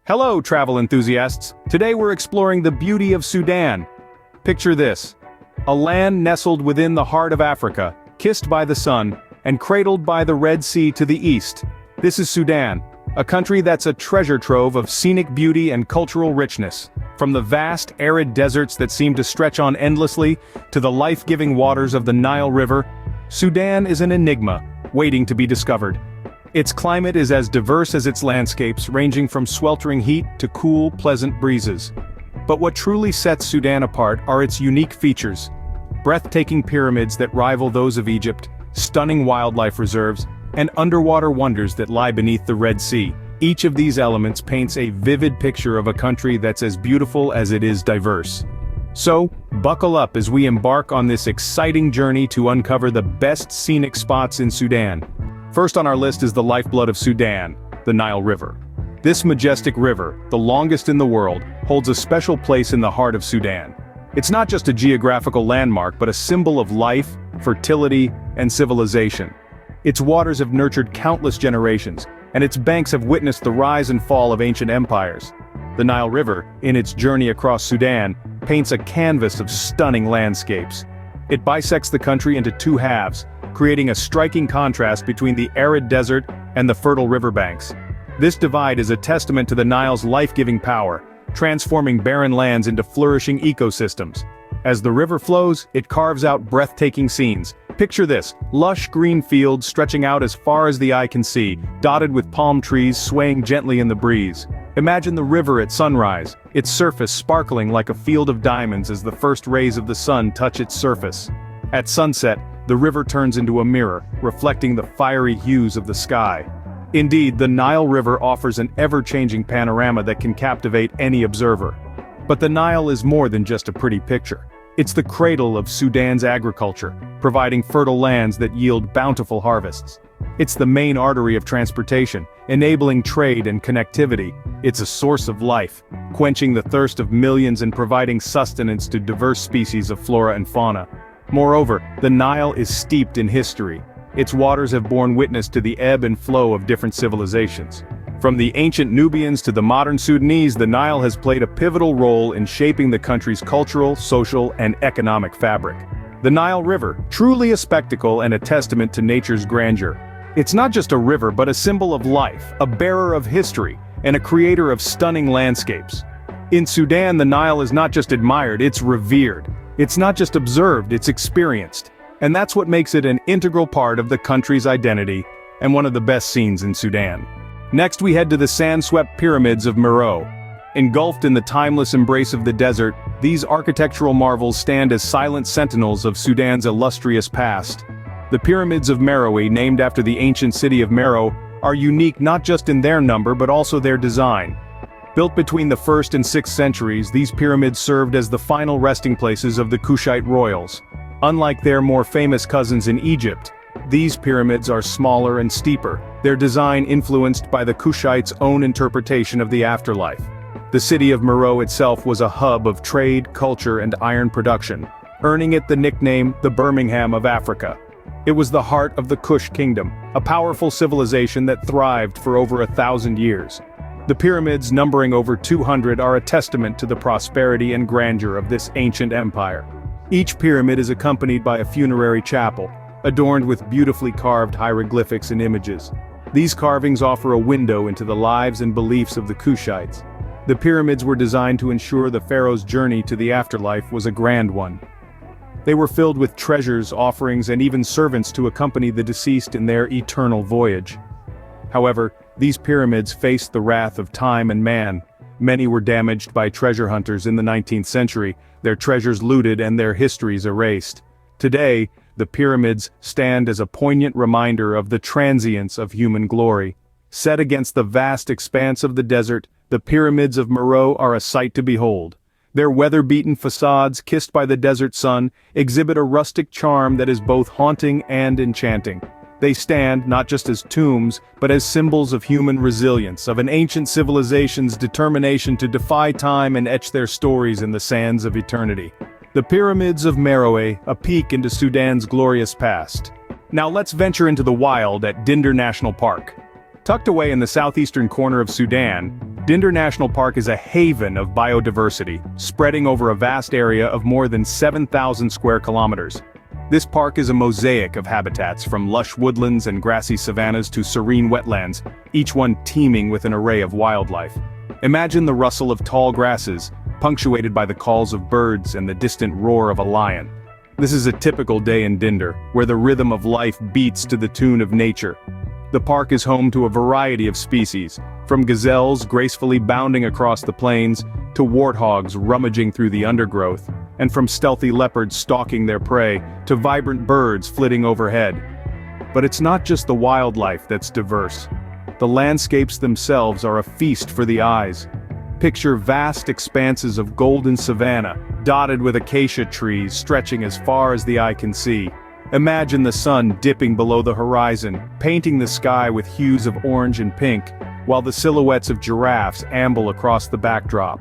Hello, travel enthusiasts. Today we're exploring the beauty of Sudan. Picture this: a land nestled within the heart of Africa, kissed by the sun, and cradled by the Red Sea to the east. This is Sudan, a country that's a treasure trove of scenic beauty and cultural richness. From the vast, arid deserts that seem to stretch on endlessly, to the life-giving waters of the Nile River, Sudan is an enigma, waiting to be discovered. Its climate is as diverse as its landscapes, ranging from sweltering heat to cool, pleasant breezes. But what truly sets Sudan apart are its unique features: breathtaking pyramids that rival those of Egypt, stunning wildlife reserves, and underwater wonders that lie beneath the Red Sea. Each of these elements paints a vivid picture of a country that's as beautiful as it is diverse. So, buckle up as we embark on this exciting journey to uncover the best scenic spots in Sudan. First on our list is the lifeblood of Sudan, the Nile River. This majestic river, the longest in the world, holds a special place in the heart of Sudan. It's not just a geographical landmark but a symbol of life, fertility, and civilization. Its waters have nurtured countless generations, and its banks have witnessed the rise and fall of ancient empires. The Nile River, in its journey across Sudan, paints a canvas of stunning landscapes. It bisects the country into two halves, creating a striking contrast between the arid desert and the fertile riverbanks. This divide is a testament to the Nile's life-giving power, transforming barren lands into flourishing ecosystems. As the river flows, it carves out breathtaking scenes. Picture this: lush green fields stretching out as far as the eye can see, dotted with palm trees swaying gently in the breeze. Imagine the river at sunrise, its surface sparkling like a field of diamonds as the first rays of the sun touch its surface. At sunset, the river turns into a mirror, reflecting the fiery hues of the sky. Indeed, the Nile River offers an ever-changing panorama that can captivate any observer. But the Nile is more than just a pretty picture. It's the cradle of Sudan's agriculture, providing fertile lands that yield bountiful harvests. It's the main artery of transportation, enabling trade and connectivity. It's a source of life, quenching the thirst of millions and providing sustenance to diverse species of flora and fauna. Moreover, the Nile is steeped in history. Its waters have borne witness to the ebb and flow of different civilizations. From the ancient Nubians to the modern Sudanese, the Nile has played a pivotal role in shaping the country's cultural, social, and economic fabric. The Nile River, truly a spectacle and a testament to nature's grandeur. It's not just a river but a symbol of life, a bearer of history, and a creator of stunning landscapes. In Sudan, the Nile is not just admired, it's revered. It's not just observed, it's experienced. And that's what makes it an integral part of the country's identity, and one of the best scenes in Sudan. Next we head to the sand-swept pyramids of Meroë. Engulfed in the timeless embrace of the desert, these architectural marvels stand as silent sentinels of Sudan's illustrious past. The pyramids of Meroë, named after the ancient city of Meroe, are unique not just in their number but also their design. Built between the 1st and 6th centuries, these pyramids served as the final resting places of the Kushite royals. Unlike their more famous cousins in Egypt, these pyramids are smaller and steeper, their design influenced by the Kushites' own interpretation of the afterlife. The city of Meroe itself was a hub of trade, culture, and iron production, earning it the nickname the Birmingham of Africa. It was the heart of the Kush kingdom, a powerful civilization that thrived for over 1,000 years. The pyramids, numbering over 200, are a testament to the prosperity and grandeur of this ancient empire. Each pyramid is accompanied by a funerary chapel, adorned with beautifully carved hieroglyphics and images. These carvings offer a window into the lives and beliefs of the Kushites. The pyramids were designed to ensure the pharaoh's journey to the afterlife was a grand one. They were filled with treasures, offerings, and even servants to accompany the deceased in their eternal voyage. However, these pyramids faced the wrath of time and man. Many were damaged by treasure hunters in the 19th century, their treasures looted and their histories erased. Today, the pyramids stand as a poignant reminder of the transience of human glory. Set against the vast expanse of the desert, the pyramids of Meroe are a sight to behold. Their weather-beaten facades, kissed by the desert sun, exhibit a rustic charm that is both haunting and enchanting. They stand not just as tombs, but as symbols of human resilience, of an ancient civilization's determination to defy time and etch their stories in the sands of eternity. The pyramids of Meroë, a peek into Sudan's glorious past. Now let's venture into the wild at Dinder National Park. Tucked away in the southeastern corner of Sudan, Dinder National Park is a haven of biodiversity, spreading over a vast area of more than 7,000 square kilometers. This park is a mosaic of habitats from lush woodlands and grassy savannas to serene wetlands, each one teeming with an array of wildlife. Imagine the rustle of tall grasses, punctuated by the calls of birds and the distant roar of a lion. This is a typical day in Dinder, where the rhythm of life beats to the tune of nature. The park is home to a variety of species, from gazelles gracefully bounding across the plains, to warthogs rummaging through the undergrowth, and from stealthy leopards stalking their prey, to vibrant birds flitting overhead. But it's not just the wildlife that's diverse. The landscapes themselves are a feast for the eyes. Picture vast expanses of golden savanna, dotted with acacia trees stretching as far as the eye can see. Imagine the sun dipping below the horizon, painting the sky with hues of orange and pink, while the silhouettes of giraffes amble across the backdrop.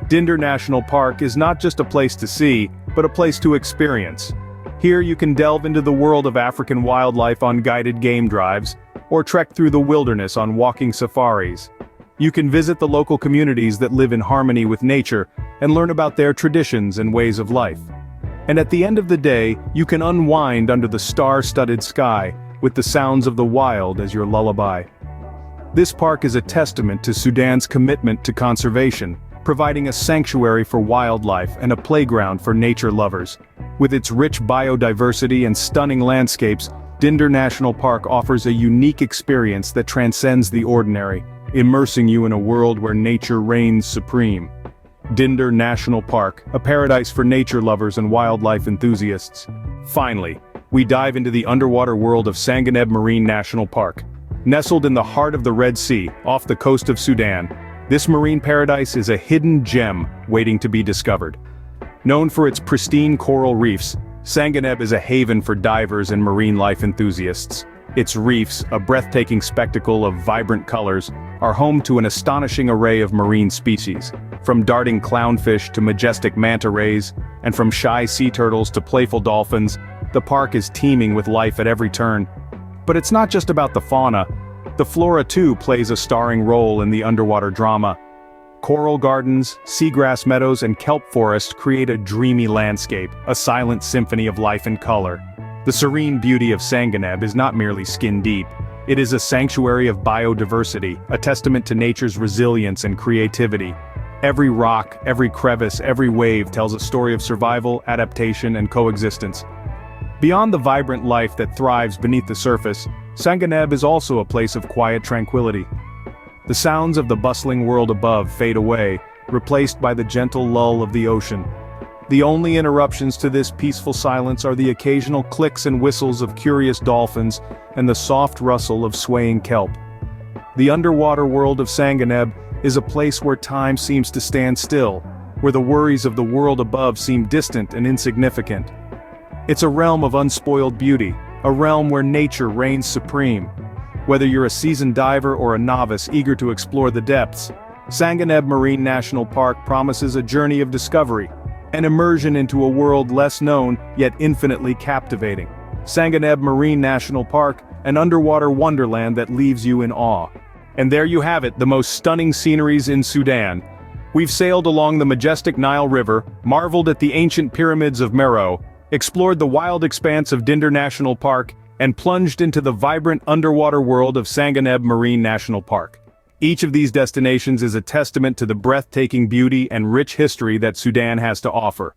Dinder National Park is not just a place to see, but a place to experience. Here you can delve into the world of African wildlife on guided game drives, or trek through the wilderness on walking safaris. You can visit the local communities that live in harmony with nature and learn about their traditions and ways of life. And at the end of the day, you can unwind under the star-studded sky, with the sounds of the wild as your lullaby. This park is a testament to Sudan's commitment to conservation, providing a sanctuary for wildlife and a playground for nature lovers. With its rich biodiversity and stunning landscapes, Dinder National Park offers a unique experience that transcends the ordinary, immersing you in a world where nature reigns supreme. Dinder National Park, a paradise for nature lovers and wildlife enthusiasts. Finally, we dive into the underwater world of Sanganeb Marine National Park. Nestled in the heart of the Red Sea, off the coast of Sudan, this marine paradise is a hidden gem waiting to be discovered. Known for its pristine coral reefs, Sanganeb is a haven for divers and marine life enthusiasts. Its reefs, a breathtaking spectacle of vibrant colors, are home to an astonishing array of marine species. From darting clownfish to majestic manta rays, and from shy sea turtles to playful dolphins, the park is teeming with life at every turn. But it's not just about the fauna. The flora too plays a starring role in the underwater drama. Coral gardens, seagrass meadows, and kelp forests create a dreamy landscape, a silent symphony of life and color. The serene beauty of Sanganeb is not merely skin-deep. It is a sanctuary of biodiversity, a testament to nature's resilience and creativity. Every rock, every crevice, every wave tells a story of survival, adaptation, and coexistence. Beyond the vibrant life that thrives beneath the surface, Sanganeb is also a place of quiet tranquility. The sounds of the bustling world above fade away, replaced by the gentle lull of the ocean. The only interruptions to this peaceful silence are the occasional clicks and whistles of curious dolphins and the soft rustle of swaying kelp. The underwater world of Sanganeb is a place where time seems to stand still, where the worries of the world above seem distant and insignificant. It's a realm of unspoiled beauty, a realm where nature reigns supreme. Whether you're a seasoned diver or a novice eager to explore the depths, Sanganeb Marine National Park promises a journey of discovery, an immersion into a world less known yet infinitely captivating. Sanganeb Marine National Park, an underwater wonderland that leaves you in awe. And there you have it, the most stunning sceneries in Sudan. We've sailed along the majestic Nile River, marveled at the ancient pyramids of Meroe, explored the wild expanse of Dinder National Park, and plunged into the vibrant underwater world of Sanganeb Marine National Park. Each of these destinations is a testament to the breathtaking beauty and rich history that Sudan has to offer.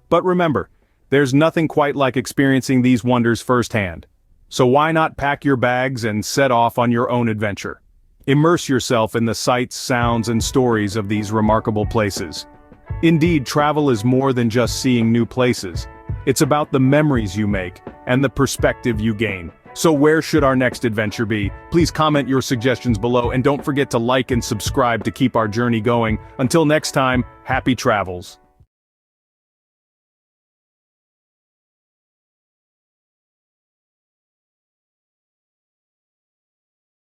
But remember, there's nothing quite like experiencing these wonders firsthand. So why not pack your bags and set off on your own adventure? Immerse yourself in the sights, sounds, and stories of these remarkable places. Indeed, travel is more than just seeing new places. It's about the memories you make and the perspective you gain. So where should our next adventure be? Please comment your suggestions below and don't forget to like and subscribe to keep our journey going. Until next time, happy travels.